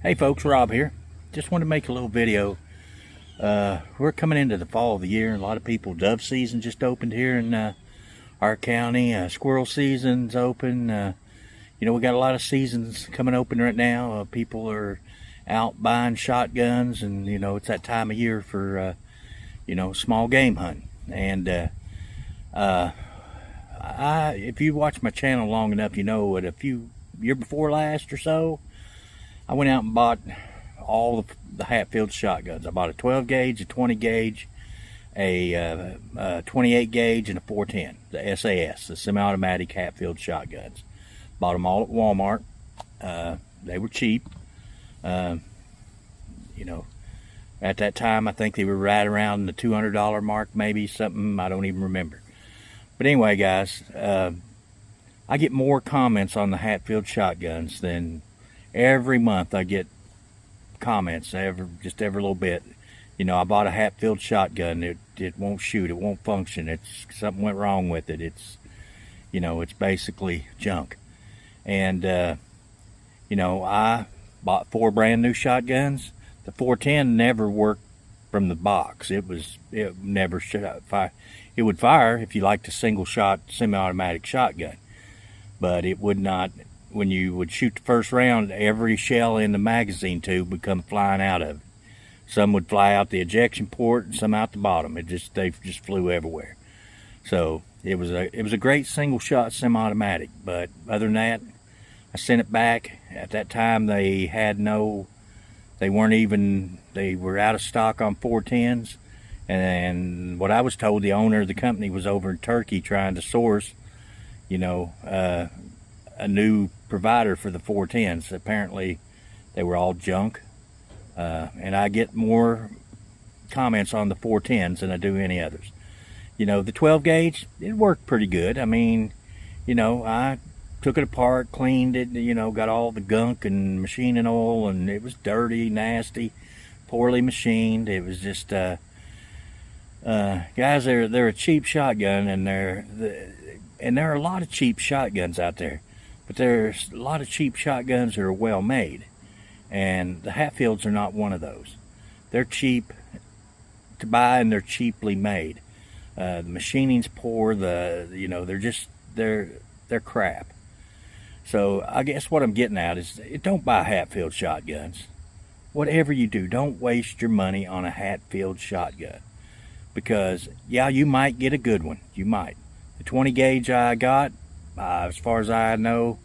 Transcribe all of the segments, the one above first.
Hey folks, Rob here. Just wanted to make a little video. We're coming into the fall of the year. A lot of people, dove season just opened here in our county. Squirrel season's open. We got a lot of seasons coming open right now. People are out buying shotguns, and it's that time of year for small game hunting. And if you watch my channel long enough, you know that year before last or so, I went out and bought all the Hatfield shotguns. I bought a 12 gauge, a 20 gauge, a 28 gauge, and a 410, the SAS, the semi-automatic Hatfield shotguns. Bought them all at Walmart. They were cheap. At that time, I think they were right around the $200 mark, maybe something, I don't even remember. But anyway, guys, I get more comments on the Hatfield shotguns than every month. I get comments just every little bit. I bought a Hatfield shotgun. It won't shoot. It won't function. Something went wrong with it. It's basically junk. And I bought 4 brand new shotguns. The 410 never worked from the box. It never fire. It would fire if you liked a single shot semi-automatic shotgun, but it would not. When you would shoot the first round, every shell in the magazine tube would come flying out of it. Some would fly out the ejection port, and some out the bottom. They just flew everywhere. So it was a great single shot semi-automatic. But other than that, I sent it back. At that time, they were out of stock on 410s. And what I was told, the owner of the company was over in Turkey trying to source, a new provider for the 410s. Apparently they were all junk, and I get more comments on the 410s than I do any others. The 12 gauge, it worked pretty good. I mean, I took it apart, cleaned it, got all the gunk and machining oil, and it was dirty, nasty, poorly machined. It was just guys, they're a cheap shotgun, and there are a lot of cheap shotguns out there. But there's a lot of cheap shotguns that are well made, and the Hatfields are not one of those. They're cheap to buy, and they're cheaply made. The machining's poor. They're crap. So I guess what I'm getting at is, don't buy Hatfield shotguns. Whatever you do, don't waste your money on a Hatfield shotgun, because you might get a good one. You might. The 20 gauge I got, as far as I know,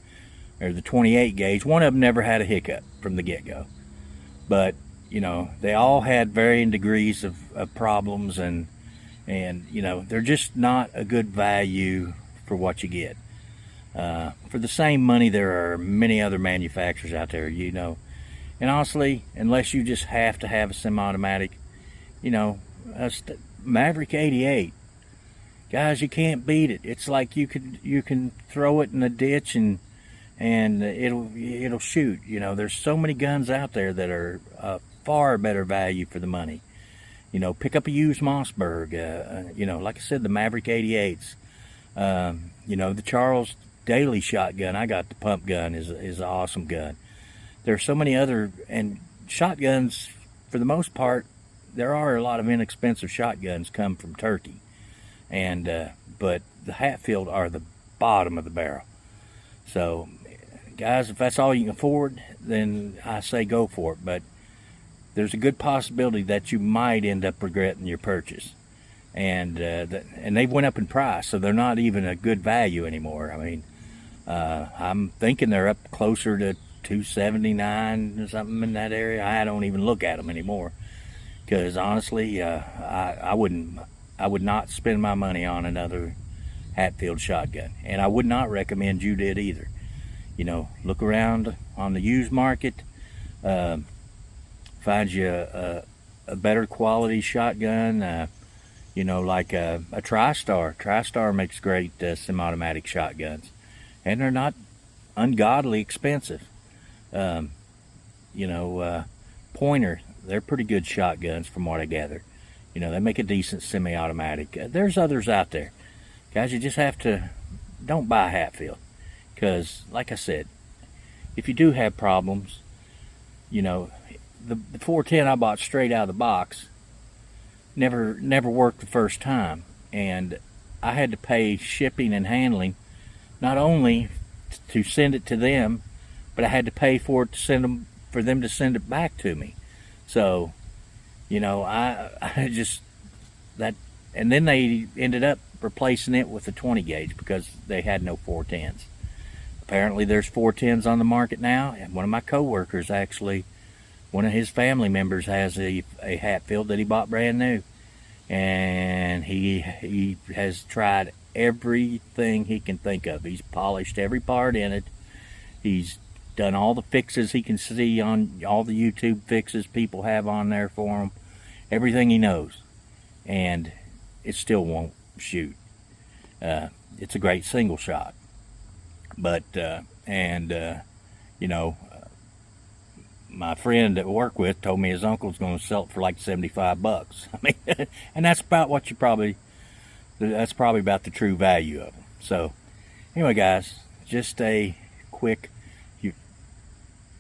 or the 28 gauge, one of them never had a hiccup from the get-go. But they all had varying degrees of problems, and they're just not a good value for what you get. For the same money, there are many other manufacturers out there, and honestly, unless you just have to have a semi-automatic, Maverick 88, guys, you can't beat it. It's like you can throw it in a ditch and it'll shoot. There's so many guns out there that are far better value for the money. Pick up a used Mossberg. Like I said, the Maverick 88s. The Charles Daly shotgun I got, the pump gun, is an awesome gun. There are so many other, and shotguns, for the most part, there are a lot of inexpensive shotguns come from Turkey. But the Hatfield are the bottom of the barrel. So, guys, if that's all you can afford, then I say go for it. But there's a good possibility that you might end up regretting your purchase. And they've went up in price, so they're not even a good value anymore. I mean, I'm thinking they're up closer to $279 or something in that area. I don't even look at them anymore, because honestly, I would not spend my money on another Hatfield shotgun, and I would not recommend you did either. Look around on the used market, find you a better quality shotgun, like a TriStar. TriStar makes great semi-automatic shotguns, and they're not ungodly expensive. Pointer, they're pretty good shotguns from what I gather. They make a decent semi-automatic. There's others out there. Guys, you just have to, don't buy Hatfield. Because, like I said, if you do have problems, you know, the 410 I bought straight out of the box never worked the first time, and I had to pay shipping and handling, not only to send it to them, but I had to pay for them to send it back to me. So, you know, I just that, and then they ended up replacing it with a 20 gauge because they had no 410s. Apparently there's 410s on the market now, and one of my coworkers, actually, one of his family members has a Hatfield that he bought brand new, and he has tried everything he can think of. He's polished every part in it. He's done all the fixes he can see on all the YouTube fixes people have on there for him, everything he knows, and it still won't shoot. It's a great single shot, but you know, my friend at work with told me his uncle's going to sell it for like $75. I mean, and that's about what that's probably about the true value of them. So anyway, guys, just a quick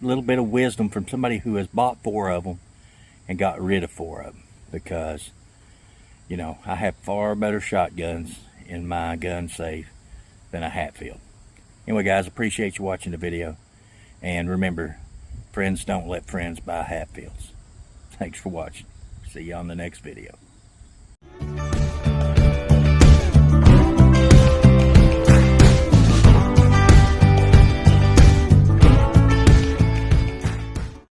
little bit of wisdom from somebody who has bought 4 of them and got rid of 4 of them, because, you know, I have far better shotguns in my gun safe than a Hatfield. Anyway, guys, appreciate you watching the video, and remember, friends don't let friends buy Hatfields. Thanks for watching. See you on the next video.